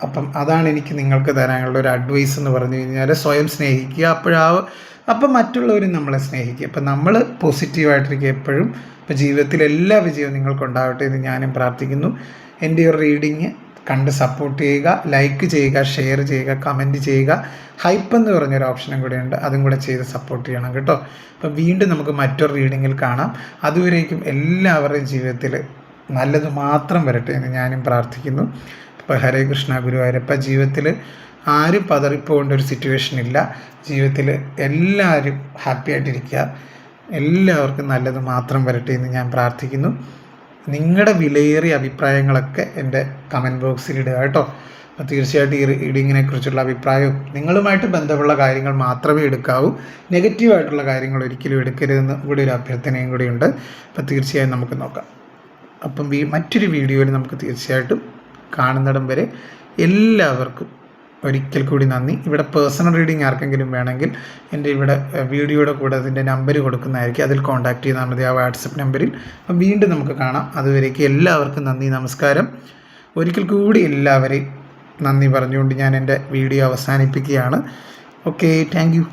അപ്പം അതാണ് എനിക്ക് നിങ്ങൾക്ക് തരാനുള്ള ഒരു അഡ്വൈസ് എന്ന് പറഞ്ഞു കഴിഞ്ഞാൽ, സ്വയം സ്നേഹിക്കുക, അപ്പം മറ്റുള്ളവരും നമ്മളെ സ്നേഹിക്കുക. അപ്പം നമ്മൾ പോസിറ്റീവായിട്ടിരിക്കുക എപ്പോഴും. അപ്പോൾ ജീവിതത്തിൽ എല്ലാ വിജയവും നിങ്ങൾക്കുണ്ടാവട്ടെ എന്ന് ഞാനും പ്രാർത്ഥിക്കുന്നു. എൻ്റെ ഒരു റീഡിങ് കണ്ട് സപ്പോർട്ട് ചെയ്യുക, ലൈക്ക് ചെയ്യുക, ഷെയർ ചെയ്യുക, കമൻറ്റ് ചെയ്യുക. ഹൈപ്പ് എന്ന് പറഞ്ഞൊരു ഓപ്ഷനും കൂടെ ഉണ്ട്, അതും കൂടെ ചെയ്ത് സപ്പോർട്ട് ചെയ്യണം കേട്ടോ. അപ്പം വീണ്ടും നമുക്ക് മറ്റൊരു റീഡിങ്ങിൽ കാണാം. അതുവരേക്കും എല്ലാവരുടെയും ജീവിതത്തിൽ നല്ലത് മാത്രം വരട്ടെ എന്ന് ഞാനും പ്രാർത്ഥിക്കുന്നു. ഇപ്പോൾ ഹരേ കൃഷ്ണ ഗുരുവായൂരപ്പ. ജീവിതത്തിൽ ആരും പതറിപ്പോകേണ്ട ഒരു സിറ്റുവേഷൻ ഇല്ല. ജീവിതത്തിൽ എല്ലാവരും ഹാപ്പി ആയിട്ടിരിക്കുക. എല്ലാവർക്കും നല്ലത് മാത്രം വരട്ടെ എന്ന് ഞാൻ പ്രാർത്ഥിക്കുന്നു. നിങ്ങളുടെ വിലയേറിയ അഭിപ്രായങ്ങളൊക്കെ എൻ്റെ കമൻറ്റ് ബോക്സിൽ ഇടുക കേട്ടോ. അപ്പോൾ തീർച്ചയായിട്ടും ഈ റീഡിങ്ങിനെ കുറിച്ചുള്ള അഭിപ്രായവും നിങ്ങളുമായിട്ട് ബന്ധമുള്ള കാര്യങ്ങൾ മാത്രമേ എടുക്കാവൂ. നെഗറ്റീവായിട്ടുള്ള കാര്യങ്ങൾ ഒരിക്കലും എടുക്കരുതെന്ന് കൂടി ഒരു അഭ്യർത്ഥനയും കൂടി ഉണ്ട്. അപ്പോൾ തീർച്ചയായും നമുക്ക് നോക്കാം. അപ്പം മറ്റൊരു വീഡിയോയിൽ നമുക്ക് തീർച്ചയായിട്ടും കാണുന്നിടം വരെ എല്ലാവർക്കും ഒരിക്കൽ കൂടി നന്ദി. ഇവിടെ പേഴ്സണൽ റീഡിങ് ആർക്കെങ്കിലും വേണമെങ്കിൽ എൻ്റെ ഇവിടെ വീഡിയോയുടെ കൂടെ അതിൻ്റെ നമ്പർ കൊടുക്കുന്നതായിരിക്കും, അതിൽ കോൺടാക്റ്റ് ചെയ്താൽ മതി, ആ വാട്സപ്പ് നമ്പറിൽ. അപ്പം വീണ്ടും നമുക്ക് കാണാം. അതുവരേക്കും എല്ലാവർക്കും നന്ദി, നമസ്കാരം. ഒരിക്കൽ കൂടി എല്ലാവരെയും നന്ദി പറഞ്ഞുകൊണ്ട് ഞാൻ എൻ്റെ വീഡിയോ അവസാനിപ്പിക്കുകയാണ്. Okay, thank you.